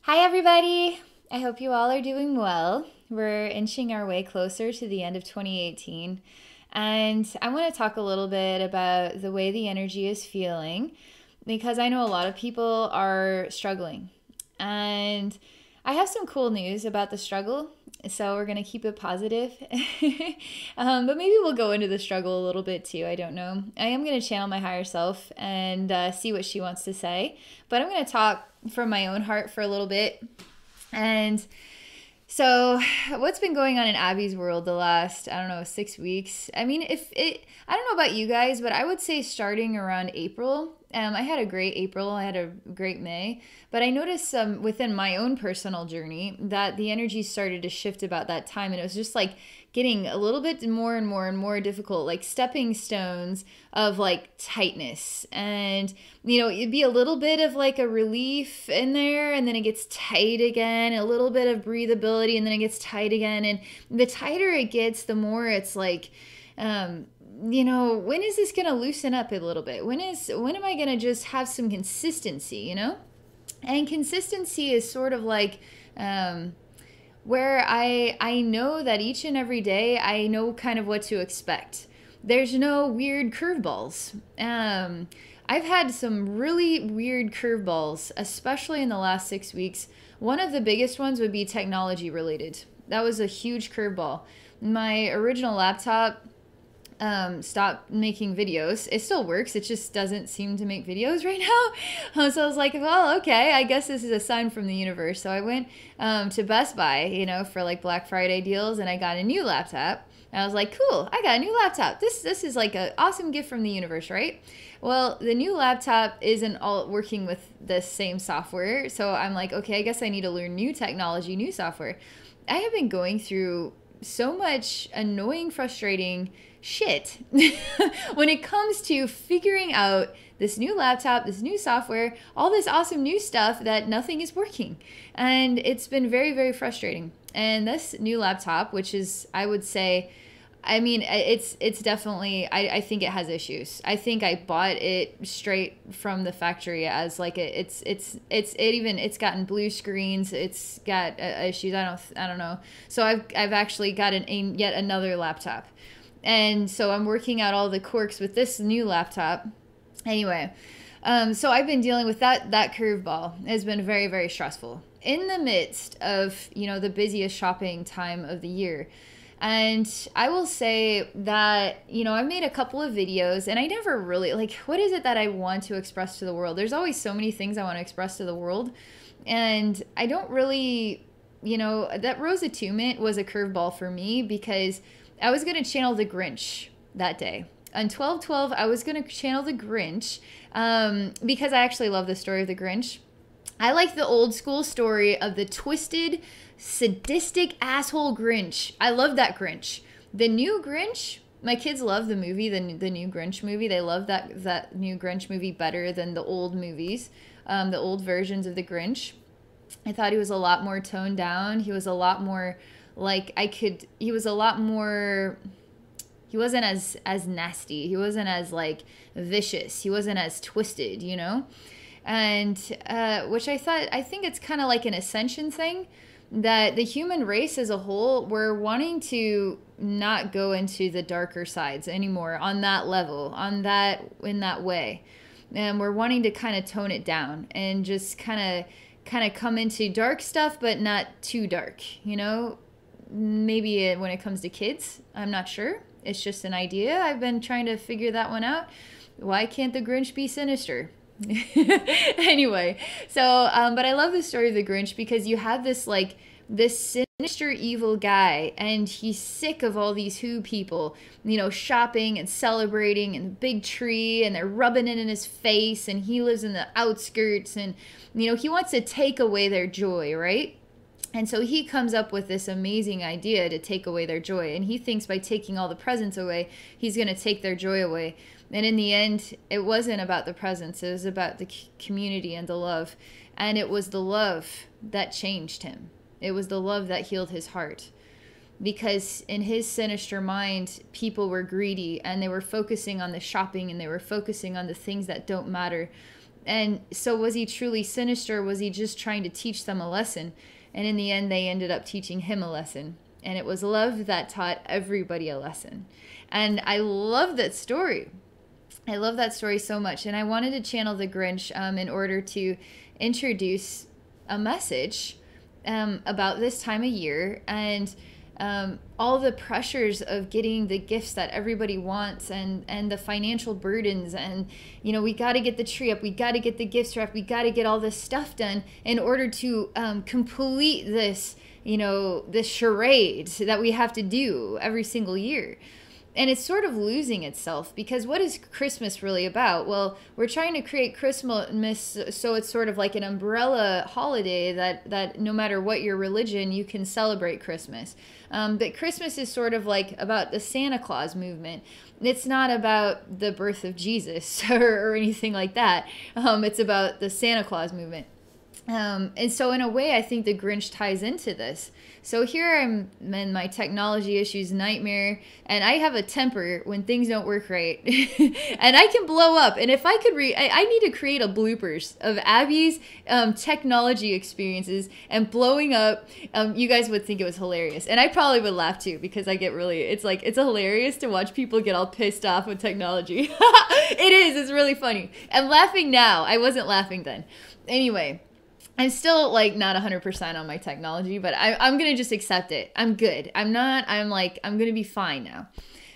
Hi, everybody. I hope you all are doing well. We're inching our way closer to the end of 2018. And I want to talk a little bit about the way the energy is feeling because I know a lot of people are struggling. And I have some cool news about the struggle. So we're going to keep it positive. But maybe we'll go into the struggle a little bit too. I don't know. I am going to channel my higher self and see what she wants to say. But I'm going to talk from my own heart for a little bit. And so, what's been going on in Abby's world the last, I don't know, 6 weeks? I mean, I don't know about you guys, but I would say starting around April. I had a great April, I had a great May, but I noticed within my own personal journey that the energy started to shift about that time, and it was just like getting a little bit more and more and more difficult, like stepping stones of like tightness. And, it'd be a little bit of like a relief in there, and then it gets tight again, a little bit of breathability, and then it gets tight again. And the tighter it gets, the more it's like, when is this going to loosen up a little bit? When am I going to just have some consistency, And consistency is sort of like, where I know that each and every day I know kind of what to expect. There's no weird curveballs. I've had some really weird curveballs, especially in the last 6 weeks. One of the biggest ones would be technology related. That was a huge curveball. My original laptop stopped making videos. It still works. It just doesn't seem to make videos right now. So I was like, well, okay, I guess this is a sign from the universe. So I went to Best Buy, for like Black Friday deals, and I got a new laptop. And I was like, cool, I got a new laptop. This is like an awesome gift from the universe, right? Well, the new laptop isn't all working with the same software. So I'm like, okay, I guess I need to learn new technology, new software. I have been going through so much annoying, frustrating shit when it comes to figuring out this new laptop, this new software, all this awesome new stuff that nothing is working. And it's been very, very frustrating. And this new laptop, which is, I would say, I mean, it's definitely, I think it has issues. I think I bought it straight from the factory as like it's gotten blue screens. It's got issues. I don't know. So I've actually got yet another laptop. And so I'm working out all the quirks with this new laptop. Anyway, so I've been dealing with that curveball. It's been very, very stressful in the midst of, the busiest shopping time of the year. And I will say that, I've made a couple of videos and I never really, like, what is it that I want to express to the world? There's always so many things I want to express to the world. And I don't really, that Rose Attunement was a curveball for me because I was going to channel the Grinch that day. On 12/12, I was going to channel the Grinch because I actually love the story of the Grinch. I like the old school story of the twisted, sadistic asshole Grinch. I love that Grinch. The new Grinch, my kids love the movie, the new Grinch movie. They love that new Grinch movie better than the old movies, the old versions of the Grinch. I thought he was a lot more toned down. He was a lot more he was a lot more, he wasn't as nasty. He wasn't as like vicious. He wasn't as twisted, And which I think it's kind of like an Ascension thing, that the human race as a whole, we're wanting to not go into the darker sides anymore on that level, in that way. And we're wanting to kind of tone it down and just kind of come into dark stuff, but not too dark, Maybe when it comes to kids, I'm not sure. It's just an idea. I've been trying to figure that one out. Why can't the Grinch be sinister? Anyway, so but I love the story of the Grinch because you have this sinister evil guy, and he's sick of all these Who people, shopping and celebrating and the big tree, and they're rubbing it in his face, and he lives in the outskirts, and he wants to take away their joy, right? And so he comes up with this amazing idea to take away their joy. And he thinks by taking all the presents away, he's going to take their joy away. And in the end, it wasn't about the presents. It was about the community and the love. And it was the love that changed him. It was the love that healed his heart. Because in his sinister mind, people were greedy and they were focusing on the shopping and they were focusing on the things that don't matter. And so was he truly sinister? Was he just trying to teach them a lesson? And in the end, they ended up teaching him a lesson. And it was love that taught everybody a lesson. And I love that story. I love that story so much. And I wanted to channel the Grinch in order to introduce a message about this time of year and all the pressures of getting the gifts that everybody wants and the financial burdens. And, you know, we got to get the tree up. We got to get the gifts wrapped. We got to get all this stuff done in order to complete this, you know, this charade that we have to do every single year. And it's sort of losing itself, because what is Christmas really about? Well, we're trying to create Christmas so it's sort of like an umbrella holiday that no matter what your religion, you can celebrate Christmas. But Christmas is sort of like about the Santa Claus movement. It's not about the birth of Jesus or anything like that. It's about the Santa Claus movement. And so in a way, I think the Grinch ties into this. So here I'm in my technology issues nightmare, and I have a temper when things don't work right. And I can blow up. And if I could I need to create a bloopers of Abby's technology experiences and blowing up. You guys would think it was hilarious. And I probably would laugh too, because I get really, it's hilarious to watch people get all pissed off with technology. It is, it's really funny. I'm laughing now. I wasn't laughing then. Anyway. I'm still like not 100% on my technology, but I'm going to just accept it. I'm good. I'm going to be fine now.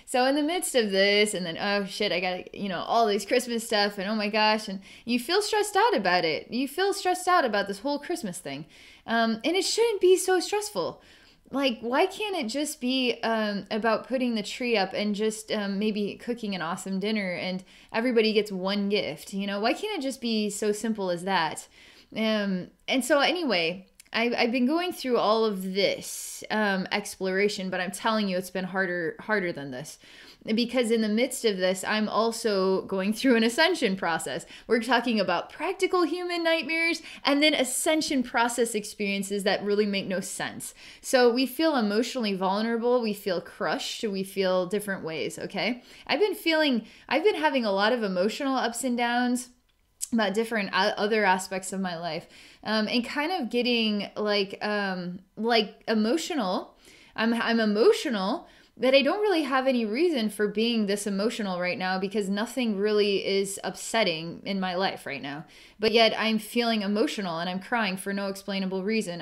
So in the midst of this, and then, oh shit, I got, you know, all this Christmas stuff, and oh my gosh, and you feel stressed out about it. You feel stressed out about this whole Christmas thing. And it shouldn't be so stressful. Like, why can't it just be about putting the tree up and just maybe cooking an awesome dinner and everybody gets one gift? You know, why can't it just be so simple as that? And so anyway, I've been going through all of this exploration, but I'm telling you, it's been harder than this, because in the midst of this, I'm also going through an ascension process. We're talking about practical human nightmares and then ascension process experiences that really make no sense. So we feel emotionally vulnerable. We feel crushed. We feel different ways. Okay. I've been having a lot of emotional ups and downs about different other aspects of my life, and kind of getting like emotional. I'm emotional, but I don't really have any reason for being this emotional right now, because nothing really is upsetting in my life right now. But yet I'm feeling emotional and I'm crying for no explainable reason.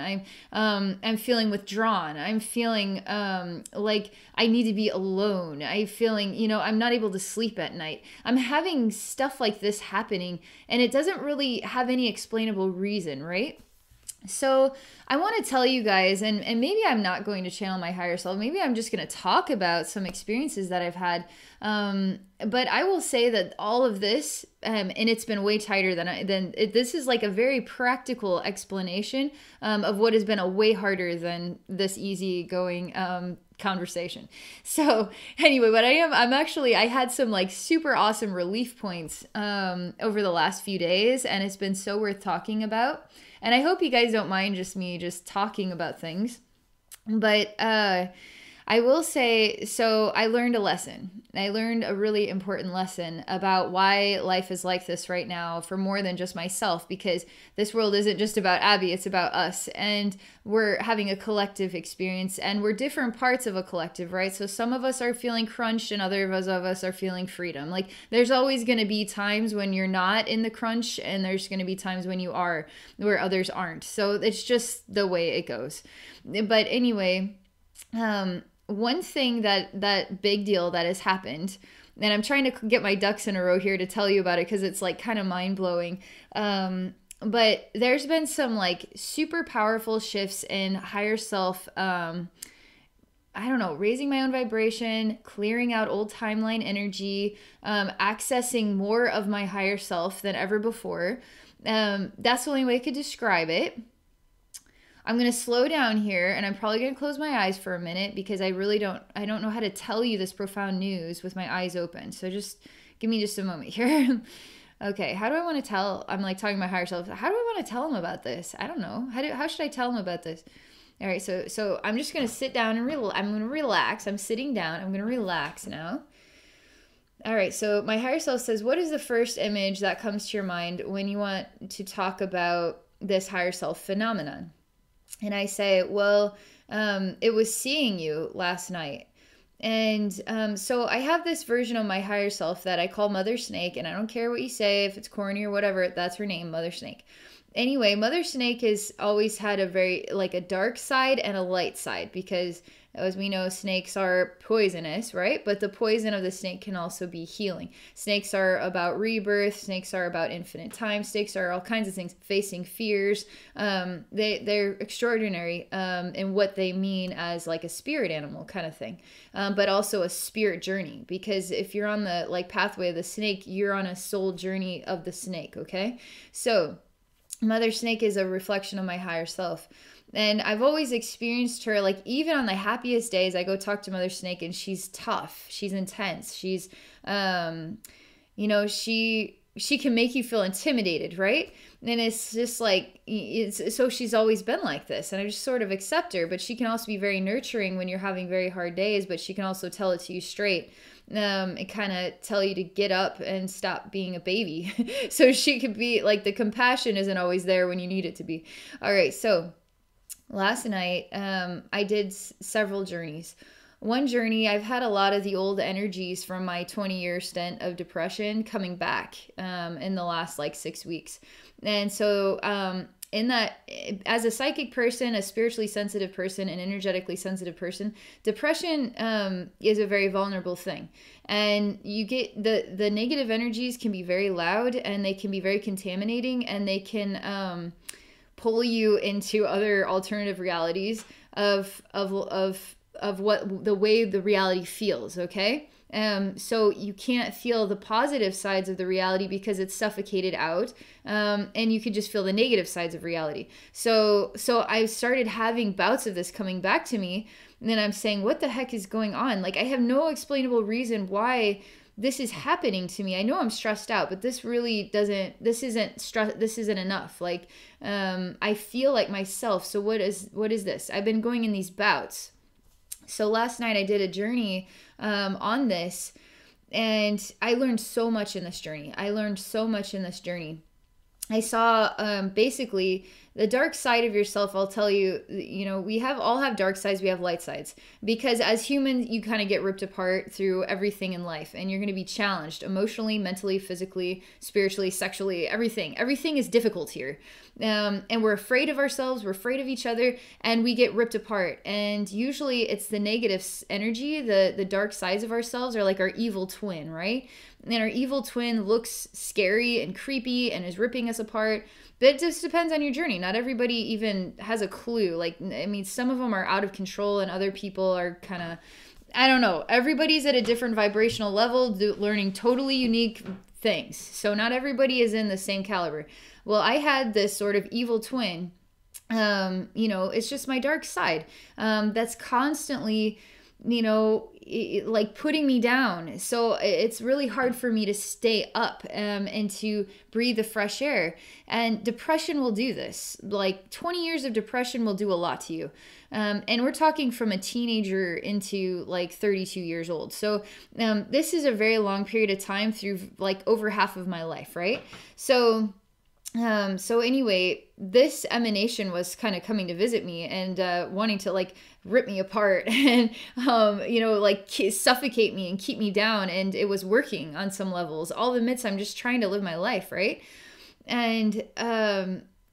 I'm feeling withdrawn. I'm feeling like I need to be alone. I'm feeling, you know, I'm not able to sleep at night. I'm having stuff like this happening, and it doesn't really have any explainable reason, right? So I want to tell you guys, and maybe I'm not going to channel my higher self. Maybe I'm just going to talk about some experiences that I've had. But I will say that all of this, and it's been way tighter this is like a very practical explanation of what has been a way harder than this easygoing conversation. So anyway, what I had some like super awesome relief points over the last few days, and it's been so worth talking about. And I hope you guys don't mind me just talking about things. But I will say, so I learned a lesson. I learned a really important lesson about why life is like this right now for more than just myself, because this world isn't just about Abby, it's about us. And we're having a collective experience, and we're different parts of a collective, right? So some of us are feeling crunched and others of us are feeling freedom. Like, there's always going to be times when you're not in the crunch, and there's going to be times when you are, where others aren't. So it's just the way it goes. But anyway, one thing that big deal that has happened, and I'm trying to get my ducks in a row here to tell you about it, because it's like kind of mind-blowing. But there's been some like super powerful shifts in higher self, I don't know, raising my own vibration, clearing out old timeline energy, accessing more of my higher self than ever before. That's the only way I could describe it. I'm going to slow down here, and I'm probably going to close my eyes for a minute, because I don't know how to tell you this profound news with my eyes open. So just give me just a moment here. Okay, how do I want to tell? I'm like talking to my higher self. How do I want to tell him about this? I don't know. How should I tell him about this? All right, so I'm just going to sit down and I'm going to relax. I'm sitting down. I'm going to relax now. All right, so my higher self says, what is the first image that comes to your mind when you want to talk about this higher self phenomenon? And I say, well, it was seeing you last night. And so I have this version of my higher self that I call Mother Snake, and I don't care what you say, if it's corny or whatever, that's her name, Mother Snake. Anyway, Mother Snake has always had a very, like, a dark side and a light side, because as we know, snakes are poisonous, right? But the poison of the snake can also be healing. Snakes are about rebirth. Snakes are about infinite time. Snakes are all kinds of things, facing fears. They're extraordinary in what they mean as like a spirit animal kind of thing, but also a spirit journey. Because if you're on the like pathway of the snake, you're on a soul journey of the snake, okay? So Mother Snake is a reflection of my higher self. And I've always experienced her, like, even on the happiest days, I go talk to Mother Snake and she's tough. She's intense. She's, she can make you feel intimidated, right? And it's just like, so she's always been like this. And I just sort of accept her. But she can also be very nurturing when you're having very hard days. But she can also tell it to you straight. And kind of tell you to get up and stop being a baby. So she could be, like, the compassion isn't always there when you need it to be. All right, so last night, I did several journeys. One journey, I've had a lot of the old energies from my 20-year stint of depression coming back in the last like 6 weeks. And so in that, as a psychic person, a spiritually sensitive person, an energetically sensitive person, depression is a very vulnerable thing. And you get the negative energies can be very loud, and they can be very contaminating, and they can pull you into other alternative realities of what the way the reality feels, okay? So you can't feel the positive sides of the reality because it's suffocated out, and you can just feel the negative sides of reality. So I started having bouts of this coming back to me, and then I'm saying, what the heck is going on? Like, I have no explainable reason why this is happening to me. I know I'm stressed out, but this really doesn't, this isn't enough. Like, I feel like myself. So what is this? I've been going in these bouts. So last night I did a journey on this, and I learned so much in this journey. I saw basically the dark side of yourself. I'll tell you, we all have dark sides, we have light sides, because as humans, you kind of get ripped apart through everything in life, and you're going to be challenged emotionally, mentally, physically, spiritually, sexually, everything. Everything is difficult here. And we're afraid of ourselves, we're afraid of each other, and we get ripped apart. And usually it's the negative energy, the dark sides of ourselves are like our evil twin, right? And our evil twin looks scary and creepy and is ripping us apart. But it just depends on your journey. Not everybody even has a clue. Like, I mean, some of them are out of control, and other people are kind of, I don't know. Everybody's at a different vibrational level, learning totally unique things. So not everybody is in the same caliber. Well, I had this sort of evil twin. It's just my dark side that's constantly, like putting me down. So it's really hard for me to stay up and to breathe the fresh air. And depression will do this. Like 20 years of depression will do a lot to you. And we're talking from a teenager into like 32 years old. So this is a very long period of time through like over half of my life, right? So anyway, this emanation was kind of coming to visit me and wanting to like rip me apart and, like suffocate me and keep me down. And it was working on some levels. All the midst, I'm just trying to live my life, right? And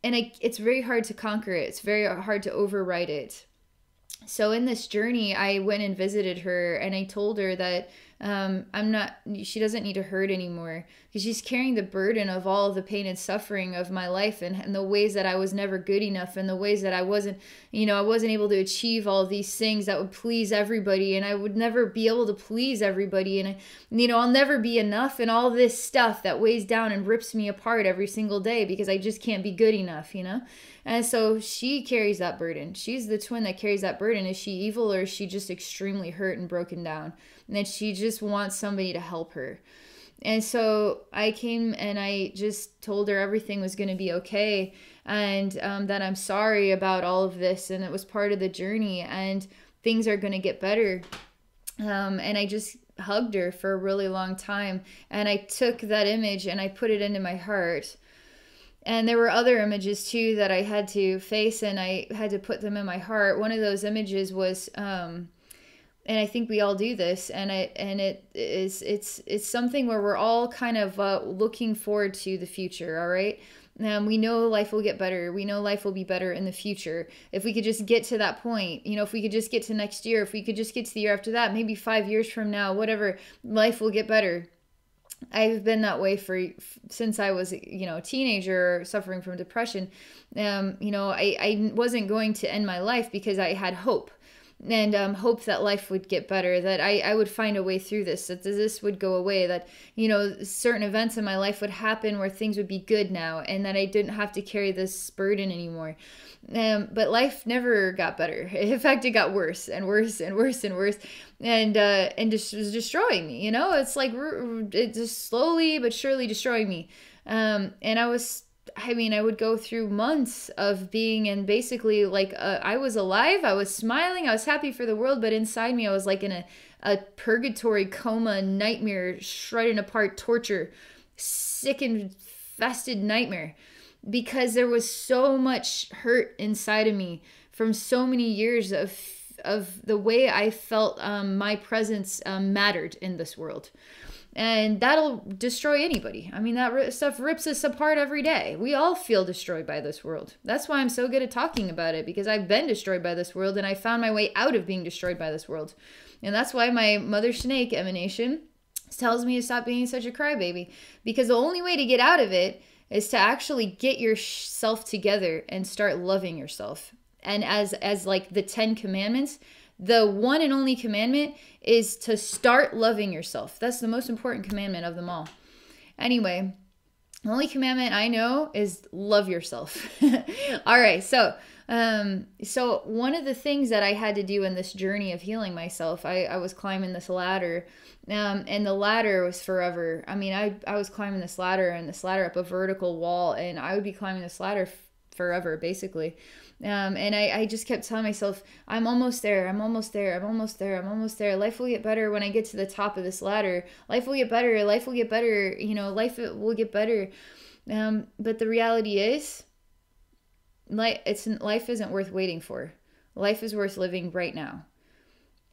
it's very hard to conquer it. It's very hard to override it. So in this journey, I went and visited her, and I told her that she doesn't need to hurt anymore, because she's carrying the burden of all the pain and suffering of my life, and the ways that I was never good enough, and the ways that I wasn't able to achieve all these things that would please everybody, and I would never be able to please everybody, and I'll never be enough, and all this stuff that weighs down and rips me apart every single day because I just can't be good enough, And so she carries that burden. She's the twin that carries that burden. Is she evil, or is she just extremely hurt and broken down? And that she just wants somebody to help her. And so I came and I just told her everything was going to be okay. And that I'm sorry about all of this. And it was part of the journey. And things are going to get better. And I just hugged her for a really long time, and I took that image and I put it into my heart. And there were other images too that I had to face, and I had to put them in my heart. One of those images was, and I think we all do this, and it's something where we're all kind of looking forward to the future. All right. We know life will get better. We know life will be better in the future. If we could just get to that point, if we could just get to next year, if we could just get to the year after that, maybe 5 years from now, whatever, life will get better. I've been that way since I was, a teenager suffering from depression. I wasn't going to end my life because I had hope. And hope that life would get better, that I would find a way through this, that this would go away, that, certain events in my life would happen where things would be good now, and that I didn't have to carry this burden anymore. But life never got better. In fact, it got worse and worse and worse and worse, and just was destroying me. It's like it just slowly but surely destroying me. And I would go through months of being in basically like I was alive, I was smiling, I was happy for the world, but inside me I was like in a purgatory, coma, nightmare, shredded apart, torture, sick infested nightmare, because there was so much hurt inside of me from so many years of the way I felt my presence mattered in this world. And that'll destroy anybody. I mean, that stuff rips us apart every day. We all feel destroyed by this world. That's why I'm so good at talking about it, because I've been destroyed by this world, and I found my way out of being destroyed by this world. And that's why my mother snake emanation tells me to stop being such a crybaby, because the only way to get out of it is to actually get yourself together and start loving yourself. And as like the 10 commandments, the one and only commandment is to start loving yourself. That's the most important commandment of them all. Anyway, the only commandment I know is love yourself. All right, so one of the things that I had to do in this journey of healing myself, I was climbing this ladder, and the ladder was forever. I mean, I was climbing this ladder, and this ladder up a vertical wall, and I would be climbing this ladder forever, basically. And I just kept telling myself, I'm almost there, I'm almost there, I'm almost there, I'm almost there. Life will get better when I get to the top of this ladder. Life will get better, life will get better, life will get better. But the reality is, life isn't worth waiting for. Life is worth living right now.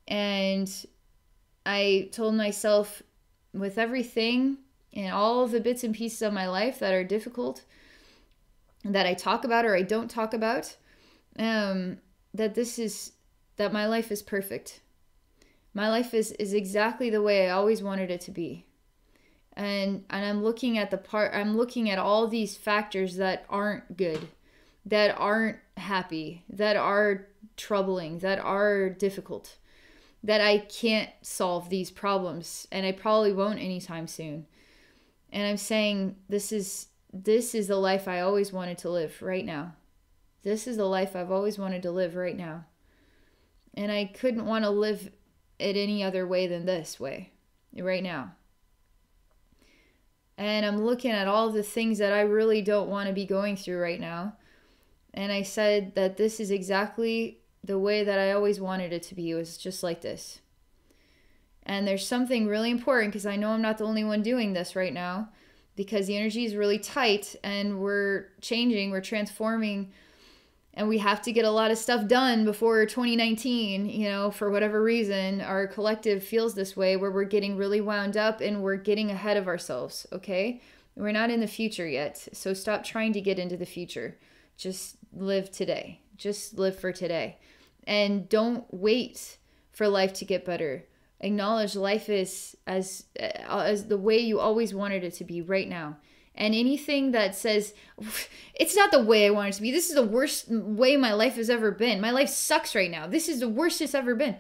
And I told myself, with everything and all of the bits and pieces of my life that are difficult, that I talk about or I don't talk about, that my life is perfect. My life is exactly the way I always wanted it to be. And I'm looking at all these factors that aren't good, that aren't happy, that are troubling, that are difficult, that I can't solve these problems, and I probably won't anytime soon. And I'm saying, this is the life I always wanted to live right now. This is the life I've always wanted to live right now. And I couldn't want to live it any other way than this way, right now. And I'm looking at all the things that I really don't want to be going through right now. And I said that this is exactly the way that I always wanted it to be. It was just like this. And there's something really important, because I know I'm not the only one doing this right now, because the energy is really tight and we're changing, we're transforming, and we have to get a lot of stuff done before 2019, for whatever reason. Our collective feels this way, where we're getting really wound up and we're getting ahead of ourselves, okay? We're not in the future yet, so stop trying to get into the future. Just live today. Just live for today. And don't wait for life to get better. Acknowledge life is as the way you always wanted it to be right now. And anything that says, it's not the way I want it to be, this is the worst way my life has ever been, my life sucks right now, this is the worst it's ever been,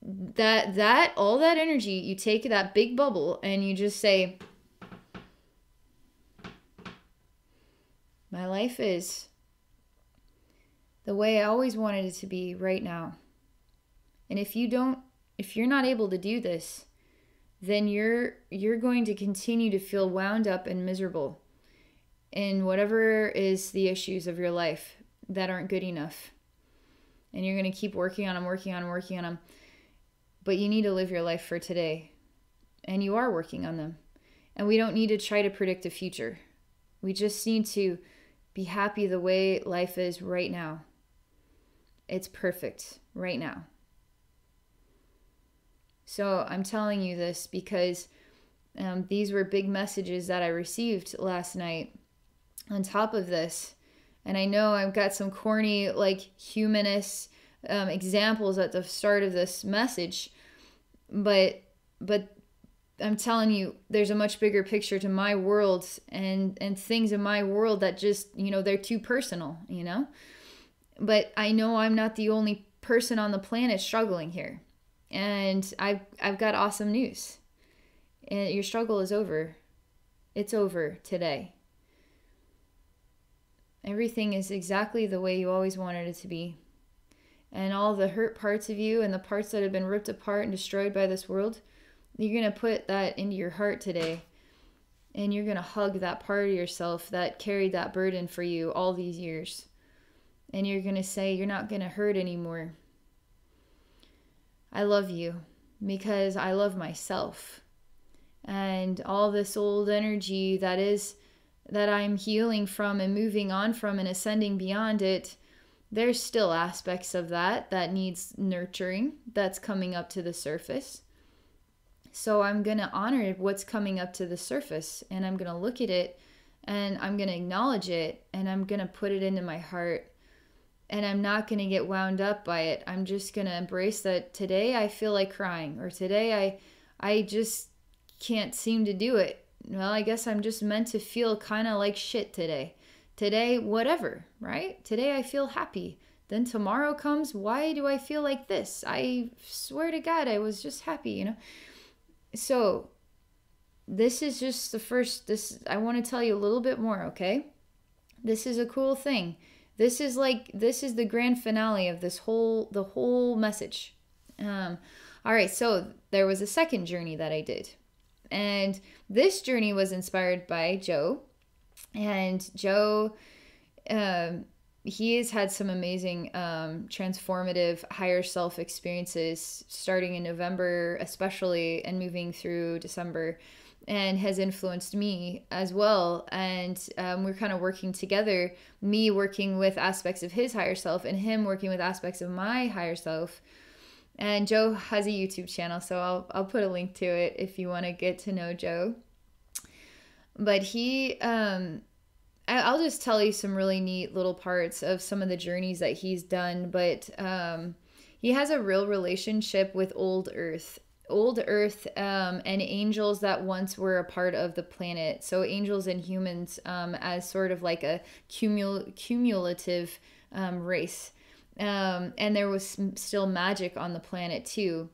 that all that energy, you take that big bubble and you just say, my life is the way I always wanted it to be right now. And if you're not able to do this, then you're going to continue to feel wound up and miserable in whatever is the issues of your life that aren't good enough. And you're going to keep working on them. but you need to live your life for today. And you are working on them. And we don't need to try to predict the future. We just need to be happy the way life is right now. It's perfect right now. So I'm telling you this because these were big messages that I received last night on top of this. And I know I've got some corny, like, humanist examples at the start of this message, but I'm telling you, there's a much bigger picture to my world and things in my world that just, they're too personal, But I know I'm not the only person on the planet struggling here. And I've got awesome news. And your struggle is over. It's over today. Everything is exactly the way you always wanted it to be. And all the hurt parts of you and the parts that have been ripped apart and destroyed by this world, you're going to put that into your heart today. And you're going to hug that part of yourself that carried that burden for you all these years. And you're going to say, you're not going to hurt anymore. I love you because I love myself. And all this old energy that I'm healing from and moving on from and ascending beyond it, there's still aspects of that needs nurturing, that's coming up to the surface. So I'm going to honor what's coming up to the surface, and I'm going to look at it, and I'm going to acknowledge it, and I'm going to put it into my heart, and I'm not going to get wound up by it. I'm just going to embrace that today I feel like crying, or today I just can't seem to do it. Well, I guess I'm just meant to feel kind of like shit today. Today, whatever, right? Today I feel happy. Then tomorrow comes, why do I feel like this? I swear to God, I was just happy, So this is just the first, I want to tell you a little bit more, okay? This is a cool thing. This is the grand finale of the whole message. All right, so there was a second journey that I did. And this journey was inspired by Joe. And Joe, he has had some amazing transformative higher self experiences starting in November especially and moving through December, and has influenced me as well. And we're kind of working together, me working with aspects of his higher self and him working with aspects of my higher self. And Joe has a YouTube channel, so I'll put a link to it if you want to get to know Joe. But he, I'll just tell you some really neat little parts of some of the journeys that he's done. But he has a real relationship with old Earth. Old Earth and angels that once were a part of the planet. So angels and humans as sort of like a cumulative race. And there was still magic on the planet too.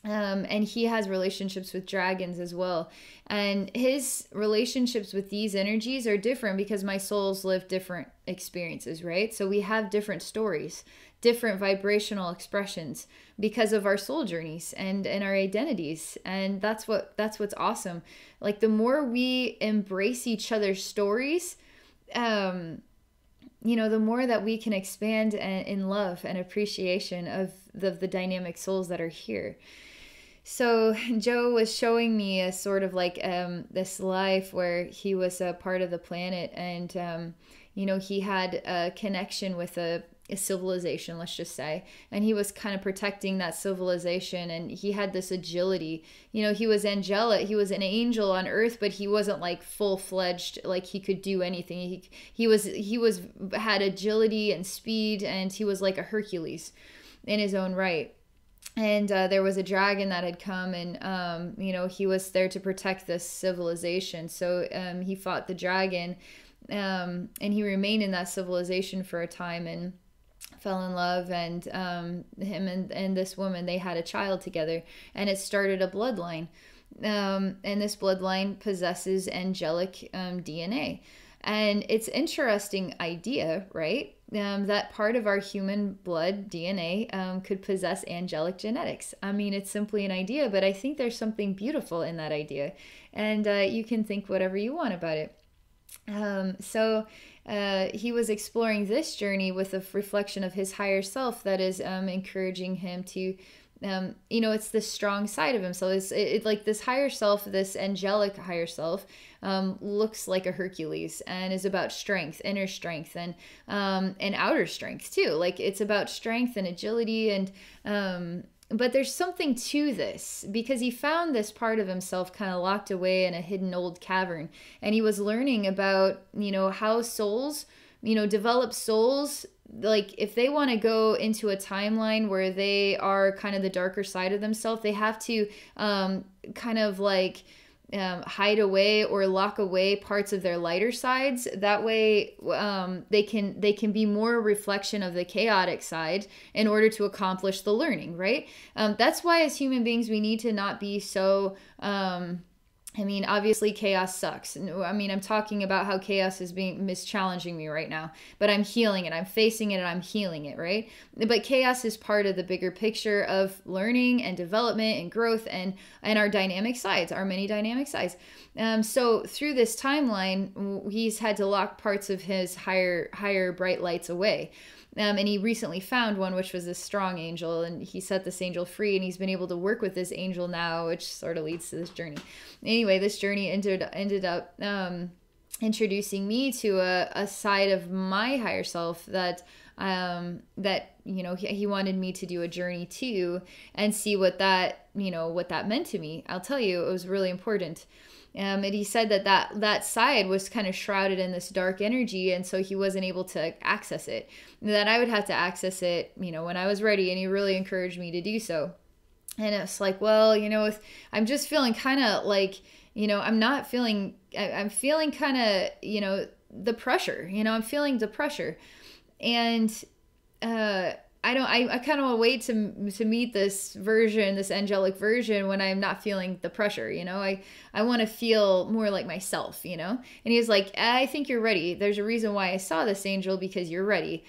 And he has relationships with dragons as well. And his relationships with these energies are different because my souls live different experiences, right? So we have different stories, different vibrational expressions because of our soul journeys and our identities. And that's what's awesome. Like the more we embrace each other's stories, the more that we can expand in love and appreciation of the dynamic souls that are here. So Joe was showing me a sort of like this life where he was a part of the planet, and he had a connection with a civilization, let's just say, and he was kind of protecting that civilization, and he had this agility. He was angelic, he was an angel on earth, but he wasn't like full-fledged, like he could do anything. He had agility and speed, and he was like a Hercules in his own right. And there was a dragon that had come, and he was there to protect this civilization. So he fought the dragon, and he remained in that civilization for a time and fell in love. And him and this woman, they had a child together, and it started a bloodline. And this bloodline possesses angelic DNA. And it's an interesting idea, right? That part of our human blood DNA could possess angelic genetics. I mean, it's simply an idea, but I think there's something beautiful in that idea. And you can think whatever you want about it. So he was exploring this journey with a reflection of his higher self that is encouraging him to it's the strong side of himself. It's like this higher self, this angelic higher self, looks like a Hercules and is about strength, inner strength, and outer strength too. Like it's about strength and agility, and but there's something to this because he found this part of himself kind of locked away in a hidden old cavern, and he was learning about how souls, develop souls. Like if they want to go into a timeline where they are kind of the darker side of themselves, they have to kind of like hide away or lock away parts of their lighter sides. That way they can be more a reflection of the chaotic side in order to accomplish the learning, right? That's why as human beings we need to not be so obviously chaos sucks. I'm talking about how chaos is challenging me right now, but I'm healing it. I'm facing it and I'm healing it, right? But chaos is part of the bigger picture of learning and development and growth and our dynamic sides, our many dynamic sides. So through this timeline, he's had to lock parts of his higher bright lights away. And he recently found one, which was a strong angel, and he set this angel free, and he's been able to work with this angel now, which sort of leads to this journey. Anyway, this journey ended up introducing me to a side of my higher self that he wanted me to do a journey to and see what that meant to me. I'll tell you, it was really important. And he said that side was kind of shrouded in this dark energy, and so he wasn't able to access it. That I would have to access it, when I was ready, and he really encouraged me to do so. And it's like, well, I'm just feeling kind of like, I'm feeling kind of, the pressure, I'm feeling the pressure. And I kind of wait to meet this version, this angelic version, when I'm not feeling the pressure, I want to feel more like myself, And he was like, I think you're ready. There's a reason why I saw this angel, because you're ready.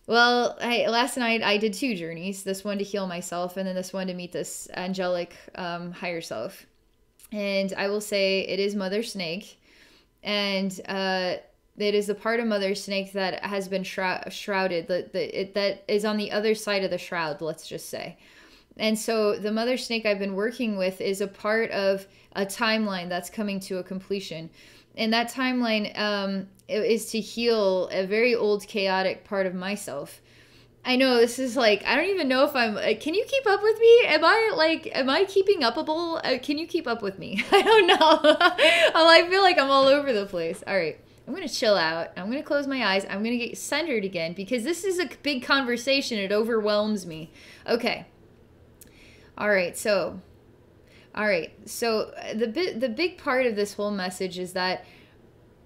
Well, last night I did 2 journeys, this one to heal myself and then this one to meet this angelic higher self. And I will say it is Mother Snake, and it is the part of Mother Snake that has been shrouded, that is on the other side of the shroud, let's just say. And so the Mother Snake I've been working with is a part of a timeline that's coming to a completion. And that timeline is to heal a very old, chaotic part of myself. I know this is like, I don't even know if I'm, can you keep up with me? Am I keeping upable? Can you keep up with me? I don't know. I feel like I'm all over the place. All right. I'm going to chill out. I'm going to close my eyes. I'm going to get centered again because this is a big conversation. It overwhelms me. Okay. All right. So the big part of this whole message is that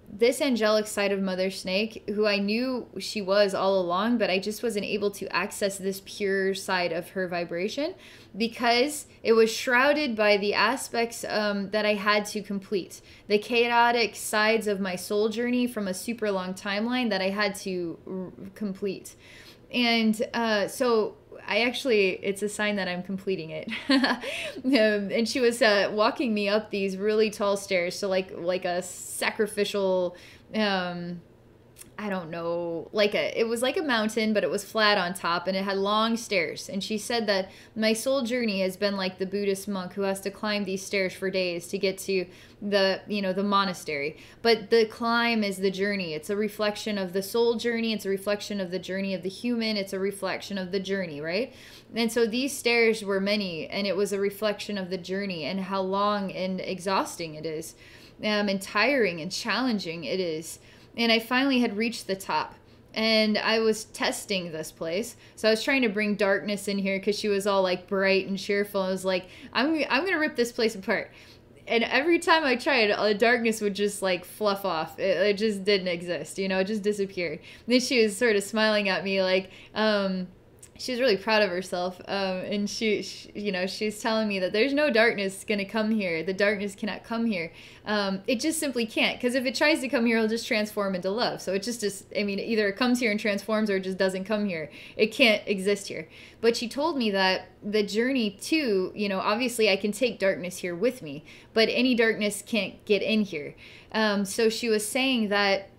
this angelic side of Mother Snake, who I knew she was all along, but I just wasn't able to access this pure side of her vibration because it was shrouded by the aspects that I had to complete. The chaotic sides of my soul journey from a super long timeline that I had to complete. And so it's a sign that I'm completing it. And she was walking me up these really tall stairs. So like a sacrificial, I don't know, it was like a mountain, but it was flat on top and it had long stairs. And she said that my soul journey has been like the Buddhist monk who has to climb these stairs for days to get to the monastery. But the climb is the journey. It's a reflection of the soul journey. It's a reflection of the journey of the human. It's a reflection of the journey, right? And so these stairs were many, and it was a reflection of the journey and how long and exhausting it is, and tiring and challenging it is. And I finally had reached the top, and I was testing this place. So I was trying to bring darkness in here because she was all like bright and cheerful. I was like, I'm going to rip this place apart. And every time I tried, the darkness would just like fluff off. It just didn't exist, it just disappeared. And then she was sort of smiling at me like, she was really proud of herself, and she's telling me that there's no darkness going to come here. The darkness cannot come here. It just simply can't, because if it tries to come here, it'll just transform into love. So it just either it comes here and transforms or it just doesn't come here. It can't exist here. But she told me that the journey too, you know, obviously I can take darkness here with me, but any darkness can't get in here. So she was saying that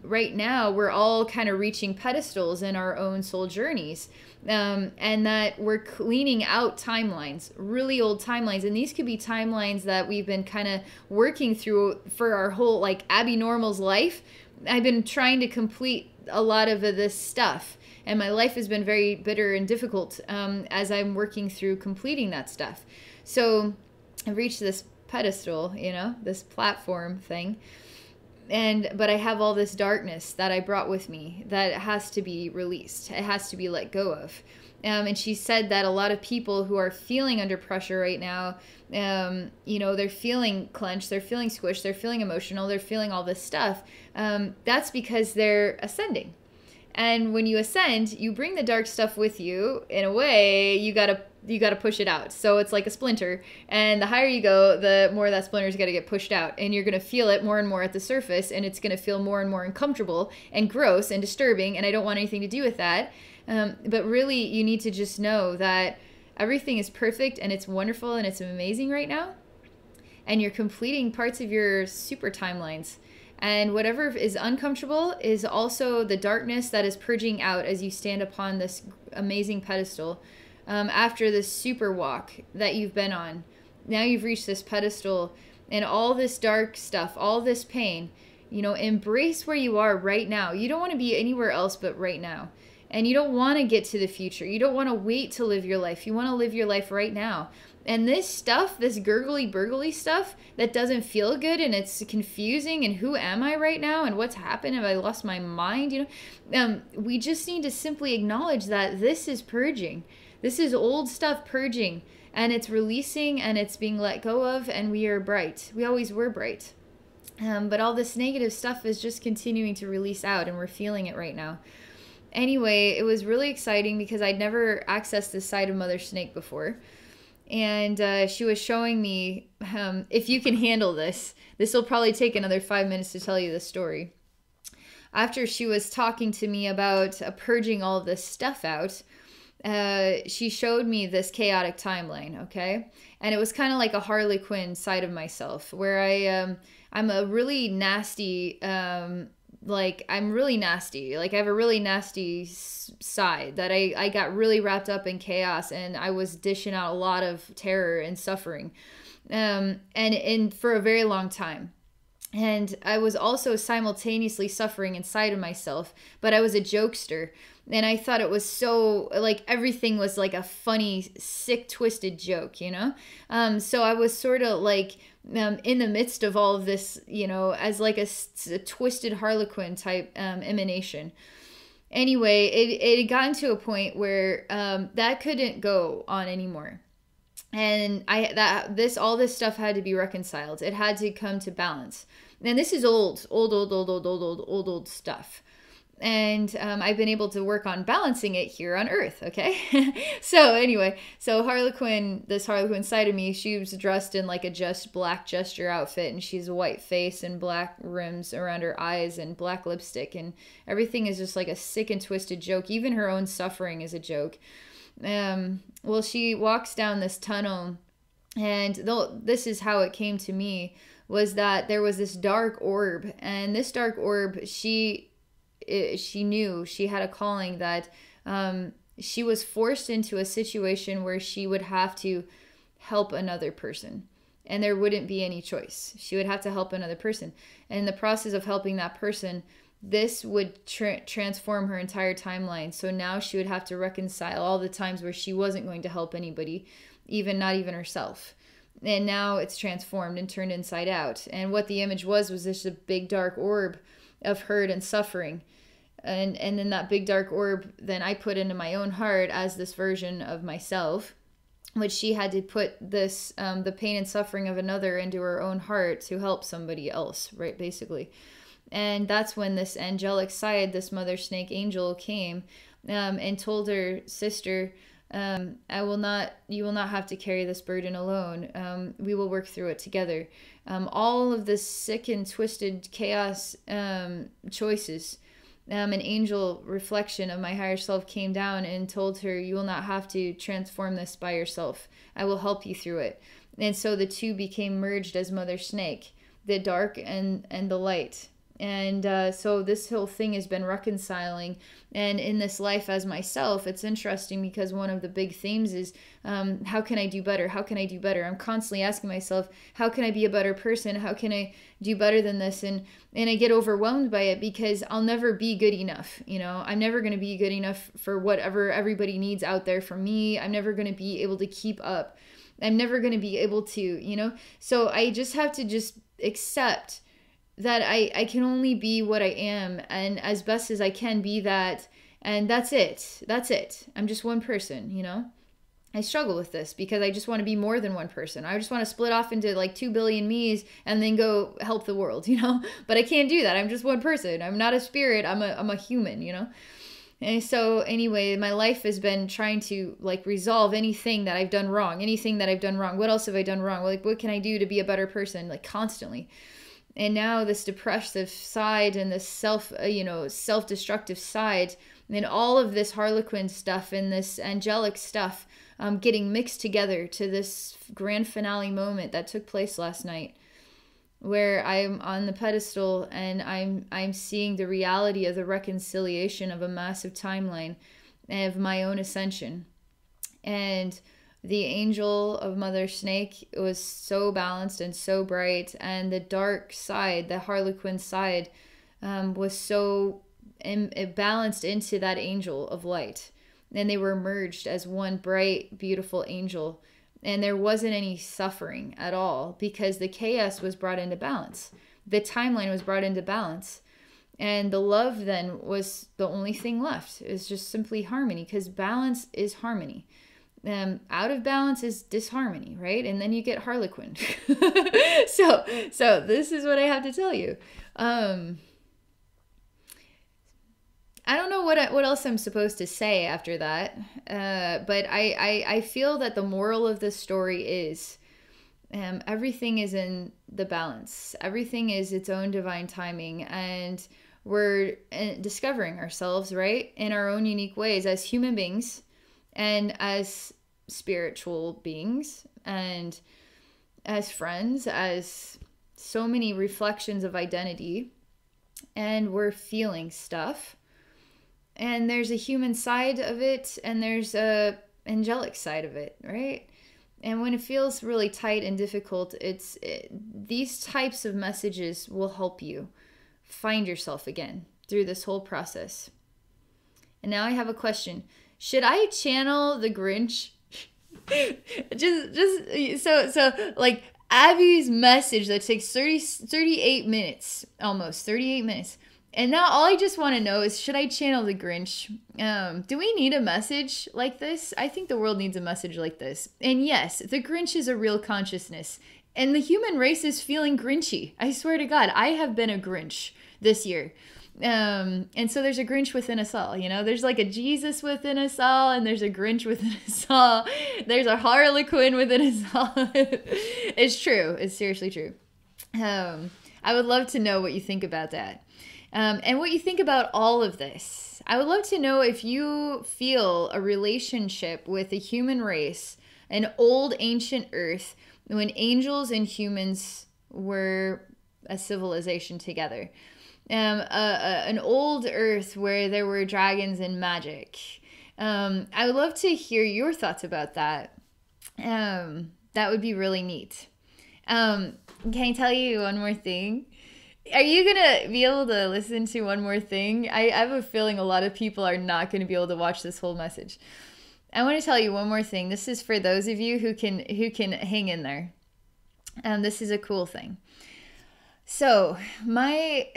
right now we're all kind of reaching pedestals in our own soul journeys. And that we're cleaning out timelines, really old timelines. And these could be timelines that we've been kind of working through for our whole, like, Abbey Normal's life. I've been trying to complete a lot of this stuff. And my life has been very bitter and difficult as I'm working through completing that stuff. So I've reached this pedestal, you know, this platform thing. But I have all this darkness that I brought with me that has to be released. It has to be let go of. And she said that a lot of people who are feeling under pressure right now, you know, they're feeling clenched, they're feeling squished, they're feeling emotional, they're feeling all this stuff. That's because they're ascending. And when you ascend, you bring the dark stuff with you. In a way, you gotta push it out. So it's like a splinter, and the higher you go, the more that splinter's got to get pushed out, and you're gonna feel it more and more at the surface, and it's gonna feel more and more uncomfortable and gross and disturbing. And I don't want anything to do with that. But really, you need to just know that everything is perfect and it's wonderful and it's amazing right now, and you're completing parts of your super timelines. And whatever is uncomfortable is also the darkness that is purging out as you stand upon this amazing pedestal. After this super walk that you've been on, now you've reached this pedestal, and all this dark stuff, all this pain, you know, embrace where you are right now. You don't want to be anywhere else but right now. And you don't want to get to the future. You don't want to wait to live your life. You want to live your life right now. And this stuff, this gurgly burgly stuff that doesn't feel good and it's confusing, and who am I right now and what's happened? Have I lost my mind? You know, we just need to simply acknowledge that this is purging. This is old stuff purging, and it's releasing, and it's being let go of, and we are bright. We always were bright. But all this negative stuff is just continuing to release out, and we're feeling it right now. Anyway, it was really exciting because I'd never accessed this side of Mother Snake before. And she was showing me, if you can handle this will probably take another 5 minutes to tell you the story. After she was talking to me about purging all of this stuff out, she showed me this chaotic timeline, okay? And it was kind of like a Harley Quinn side of myself, where I'm a really nasty, I'm really nasty. Like, I have a really nasty side that I got really wrapped up in chaos, and I was dishing out a lot of terror and suffering, and for a very long time. And I was also simultaneously suffering inside of myself, but I was a jokester. And I thought it was so, like, everything was like a funny, sick, twisted joke, you know? So I was sort of like in the midst of all of this, you know, as like a twisted Harlequin type emanation. Anyway, it had gotten to a point where that couldn't go on anymore. And all this stuff had to be reconciled. It had to come to balance. And this is old stuff. And I've been able to work on balancing it here on Earth, okay? So anyway, this Harlequin side of me, she was dressed in like a black gesture outfit, and she's a white face and black rims around her eyes and black lipstick, and everything is just like a sick and twisted joke. Even her own suffering is a joke. Well, she walks down this tunnel, and this is how it came to me, was that there was this dark orb, and this dark orb, she knew she had a calling, that she was forced into a situation where she would have to help another person, and there wouldn't be any choice. She would have to help another person, and in the process of helping that person, this would transform her entire timeline. So now she would have to reconcile all the times where she wasn't going to help anybody, not even herself. And now it's transformed and turned inside out. And what the image was just a big dark orb of hurt and suffering. And then that big dark orb, then I put into my own heart as this version of myself, which she had to put this, the pain and suffering of another, into her own heart to help somebody else, right, basically. And that's when this angelic side, this Mother Snake angel, came and told her sister, you will not have to carry this burden alone. We will work through it together. All of this sick and twisted chaos choices an angel reflection of my higher self came down and told her, you will not have to transform this by yourself. I will help you through it. And so the two became merged as Mother Snake, the dark and the light. And so this whole thing has been reconciling. And in this life as myself, it's interesting because one of the big themes is, how can I do better? How can I do better? I'm constantly asking myself, how can I be a better person? How can I do better than this? And I get overwhelmed by it because I'll never be good enough. You know, I'm never going to be good enough for whatever everybody needs out there for me. I'm never going to be able to keep up. I'm never going to be able to, you know? So I just have to just accept that I can only be what I am, and as best as I can be that, and that's it. That's it. I'm just one person, you know? I struggle with this because I just want to be more than one person. I just want to split off into like 2 billion me's and then go help the world, you know? But I can't do that. I'm just one person. I'm not a spirit. I'm a human, you know? And so anyway, my life has been trying to like resolve anything that I've done wrong, What else have I done wrong? Like, what can I do to be a better person? Like constantly. And now this depressive side and this self-destructive side and all of this Harlequin stuff and this angelic stuff getting mixed together to this grand finale moment that took place last night, where I'm on the pedestal and I'm seeing the reality of the reconciliation of a massive timeline of my own ascension. And the angel of Mother Snake was so balanced and so bright, and the dark side, the Harlequin side, was so balanced into that angel of light. And they were merged as one bright, beautiful angel. And there wasn't any suffering at all because the chaos was brought into balance. The timeline was brought into balance. And the love then was the only thing left. It was just simply harmony, because balance is harmony. Out of balance is disharmony, right? And then you get Harlequin. So this is what I have to tell you. I don't know what else I'm supposed to say after that. But I feel that the moral of this story is everything is in the balance. Everything is its own divine timing. And we're discovering ourselves, right? In our own unique ways as human beings and as spiritual beings and as friends, as so many reflections of identity. And we're feeling stuff. And there's a human side of it, and there's a angelic side of it, right? And when it feels really tight and difficult, these types of messages will help you find yourself again through this whole process. And now I have a question. Should I channel the Grinch? So like Abby's message that takes 38 minutes, almost 38 minutes. And now all I just want to know is, should I channel the Grinch? Do we need a message like this? I think the world needs a message like this. And yes, the Grinch is a real consciousness. And the human race is feeling Grinchy. I swear to God, I have been a Grinch this year. And so there's a Grinch within us all, you know, there's like a Jesus within us all, and there's a Grinch within us all. There's a Harlequin within us all. It's true. It's seriously true. I would love to know what you think about that. And what you think about all of this. I would love to know if you feel a relationship with the human race, an old ancient earth, when angels and humans were a civilization together. An old earth where there were dragons and magic. I would love to hear your thoughts about that. That would be really neat. Can I tell you one more thing? Are you going to be able to listen to one more thing? I have a feeling a lot of people are not going to be able to watch this whole message. I want to tell you one more thing. This is for those of you who can hang in there. This is a cool thing. So my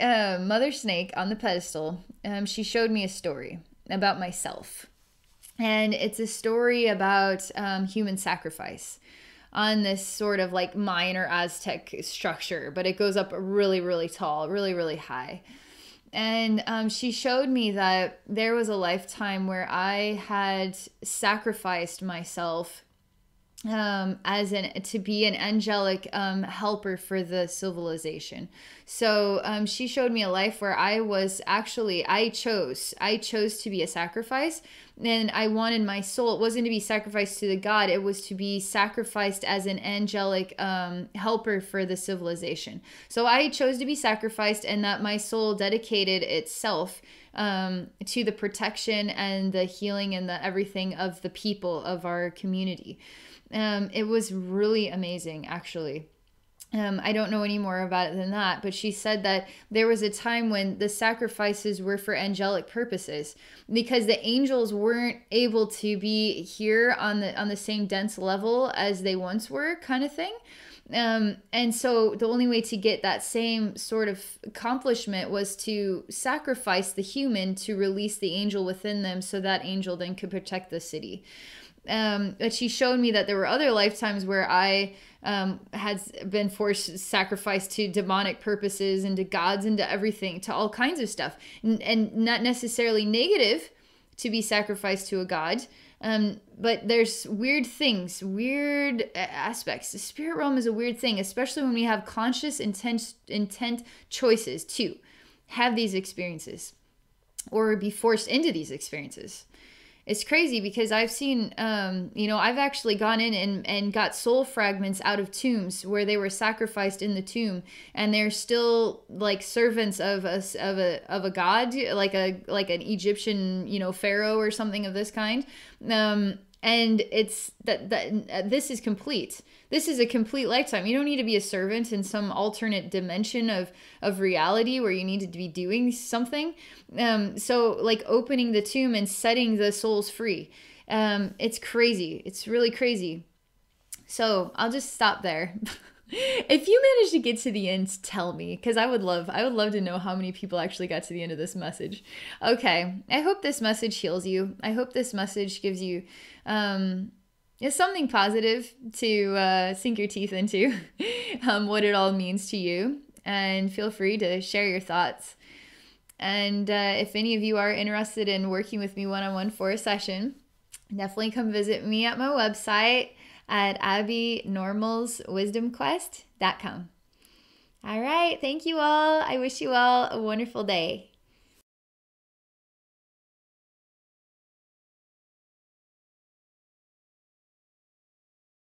Mother Snake on the pedestal, she showed me a story about myself. And it's a story about human sacrifice on this sort of like Mayan or Aztec structure, but it goes up really, really tall, really, really high. And she showed me that there was a lifetime where I had sacrificed myself as an to be an angelic helper for the civilization. So she showed me a life where I was actually I chose to be a sacrifice, and I wanted my soul. It wasn't to be sacrificed to the god; it was to be sacrificed as an angelic helper for the civilization. So I chose to be sacrificed, and that my soul dedicated itself to the protection and the healing and the everything of the people of our community. It was really amazing, actually. I don't know any more about it than that, but she said that there was a time when the sacrifices were for angelic purposes because the angels weren't able to be here on the same dense level as they once were, kind of thing. And so the only way to get that same sort of accomplishment was to sacrifice the human to release the angel within them so that angel then could protect the city. But she showed me that there were other lifetimes where I had been forced sacrificed to demonic purposes and to gods and to everything, to all kinds of stuff, and not necessarily negative to be sacrificed to a god. But there's weird things, weird aspects. The spirit realm is a weird thing, especially when we have conscious intent choices to have these experiences or be forced into these experiences. It's crazy because I've seen, I've actually gone in and got soul fragments out of tombs where they were sacrificed in the tomb, and they're still like servants of a god, like an Egyptian, pharaoh or something of this kind. And it's that this is complete. This is a complete lifetime. You don't need to be a servant in some alternate dimension of reality where you need to be doing something. So like opening the tomb and setting the souls free. It's crazy. It's really crazy. So I'll just stop there. If you manage to get to the end, tell me, because I would love to know how many people actually got to the end of this message. Okay, I hope this message heals you. I hope this message gives you something positive to sink your teeth into, what it all means to you. And feel free to share your thoughts. And if any of you are interested in working with me one-on-one for a session, definitely come visit me at my website at abbeynormalswisdomquest.com. All right. Thank you all. I wish you all a wonderful day.